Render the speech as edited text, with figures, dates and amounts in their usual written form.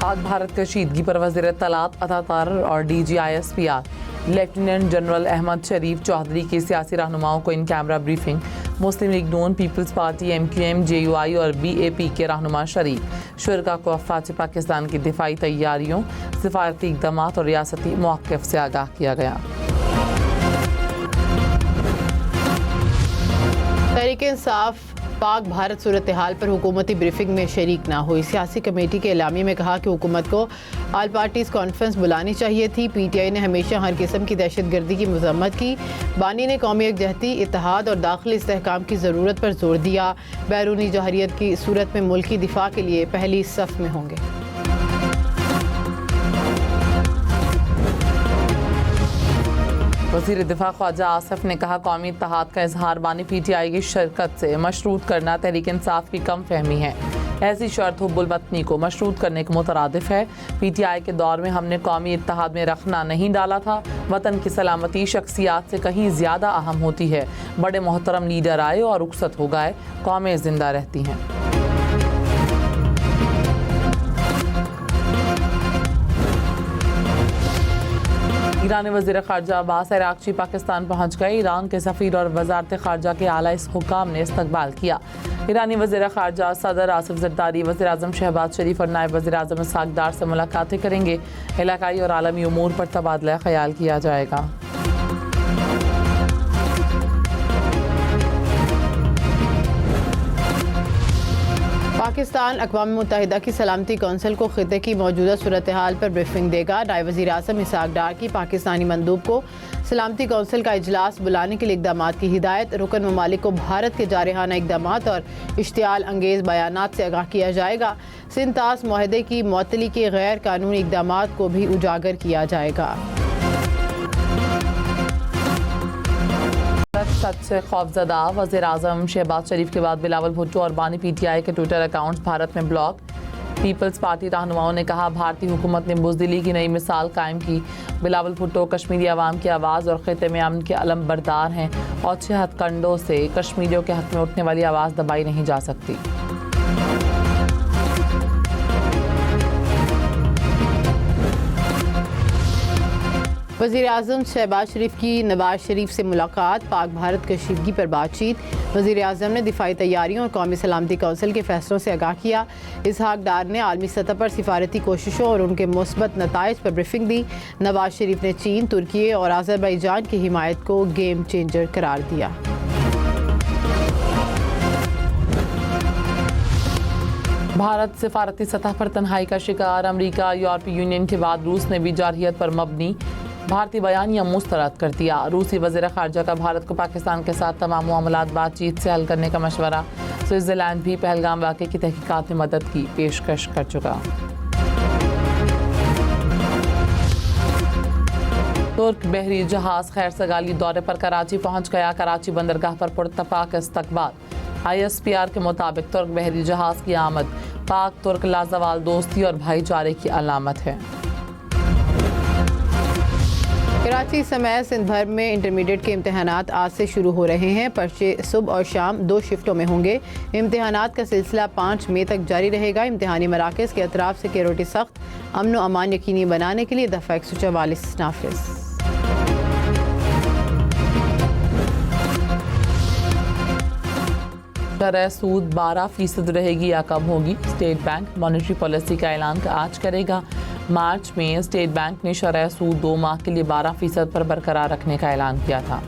पाक भारत कशीदगी पर वज़ीर इत्तलात अतातर और DGISPR lieutenant general Ahmed Sharif Chaudhry की सियासी रहनुमाओं को in camera briefing. Muslim League Noon, Peoples Party, MQM, JUI और BAP के रहनुमा शरीक। शुरका को अफवाज पाकिस्तान की दिफाई तैयारियों, सिफारती इक़दाम और रियासती मौक़िफ़ से आगाह किया गया। तहरीक इंसाफ पाक भारत सूरत हाल पर हुकूमती ब्रीफिंग में शरीक ना हुई। सियासी कमेटी के एलामी में कहा कि हुकूमत को ऑल पार्टीज़ कॉन्फ्रेंस बुलानी चाहिए थी। PTI ने हमेशा हर किस्म की दहशत गर्दी की मज़म्मत की। बानी ने कौमी यकजहती, इत्तेहाद और दाखिली इस्तेहकाम की ज़रूरत पर जोर दिया। बैरूनी जहरियत की सूरत में मुल्की दिफा के लिए पहली सफ़ में होंगे। वज़ीर दिफा ख्वाजा आसिफ ने कहा, कौमी इत्तेहाद का इजहार बानी PTI की शिरकत से मशरूत करना तहरीक इंसाफ की कम फहमी है। ऐसी शर्त हुब्बुल वतनी को मशरूत करने के मुतरादिफ है। PTI के दौर में हमने कौमी इत्तेहाद में रखना नहीं डाला था। वतन की सलामती शख्सियात से कहीं ज़्यादा अहम होती है। बड़े मोहतरम लीडर आए और रुखसत हो गए, कौमें जिंदा रहती हैं। ईरानी वज़ीर ख़ारजा अब्बास इराक़ची पाकिस्तान पहुँच गए। ईरान के सफ़ीर और वज़ारत ख़ारजा के आला हुक्काम ने इस्तकबाल किया। ईरानी वज़ीर ख़ारजा सदर आसिफ ज़रदारी, वज़ीर आज़म शहबाज शरीफ और नायब वज़ीर आज़म इसहाक़ डार से मुलाकातें करेंगे। इलाक़ाई और आलमी उमूर पर तबादला ख़याल किया जाएगा। पाकिस्तान अक़वाम मुत्तहिदा की सलामती कौंसिल को ख़िते की मौजूदा सूरत हाल पर ब्रीफिंग देगा। नायब वज़ीर आज़म इसहाक़ डार की पाकिस्तानी मंदूब को सलामती कौंसिल का इजलास बुलाने के लिए इक़दाम की हिदायत। रुकन ममालिक को भारत के जारहाना इक़दाम और इश्तियाल अंगेज़ बयानात से आगाह किया जाएगा। सिंतास माहदे की मुअत्तली के गैर कानूनी इक़दाम को भी उजागर किया जाएगा। सच से खौफजदा, वज़ीर आज़म शहबाज शरीफ के बाद बिलावल भुट्टो और बानी PTI के ट्विटर अकाउंट्स भारत में ब्लॉक। पीपल्स पार्टी रहनुमाओं ने कहा, भारतीय हुकूमत ने बुज़दिली की नई मिसाल कायम की। बिलावल भुट्टो कश्मीरी अवाम की आवाज़ और ख़िते में अमन के अलम बरदार हैं और 6 हथकंडों से कश्मीरियों के हक़ में उठने वाली आवाज़ दबाई नहीं जा सकती। वज़ीर आज़म शहबाज शरीफ की नवाज शरीफ से मुलाकात। पाक भारत कशीदगी पर बातचीत। वज़ीर आज़म ने दिफाई तैयारियों और कौमी सलामती कौंसिल के फैसलों से आगाह किया। इसहाक़ डार ने आलमी सतह पर सिफारती कोशिशों और उनके मुस्बत नताइज पर ब्रीफिंग दी। नवाज शरीफ ने चीन, तुर्की और आज़रबाईजान की हिमायत को गेम चेंजर करार दिया। भारत सिफारती सतह पर तन्हाई का शिकार। अमरीका, यूरोपीय यूनियन के बाद रूस ने भी जारहियत पर मबनी भारतीय बयानिया मुस्तरद कर दिया। रूसी वज़ीर ख़ारजा का भारत को पाकिस्तान के साथ तमाम मामलात बातचीत से हल करने का मशवरा। स्विट्ज़रलैंड भी पहलगाम वाक़े की तहकीकात में मदद की पेशकश कर चुका। तुर्क बहरी जहाज़ खैर सगाली दौरे पर कराची पहुँच गया। कराची बंदरगाह पर पुरतपाक इस्तकबाल। ISPR के मुताबिक तुर्क बहरी जहाज़ की आमद पाक तुर्क लाजवाल दोस्ती और भाईचारे की अलामत है। कराची समेत सिंध भर में इंटरमीडिएट के इम्तहानात आज से शुरू हो रहे हैं। पर्चे सुबह और शाम 2 शिफ्टों में होंगे। इम्तहानात का सिलसिला 5 मई तक जारी रहेगा। इम्तहानी मराकज़ के अतराफ सिक्योरिटी सख्त, अमन व अमान यकीनी बनाने के लिए दफ़ा 144 नाफिज। शरह सूद 12% रहेगी या कम होगी। स्टेट बैंक मॉनेटरी पॉलिसी का ऐलान आज करेगा। मार्च में स्टेट बैंक ने शरह सूद 2 माह के लिए 12% पर बरकरार रखने का ऐलान किया था।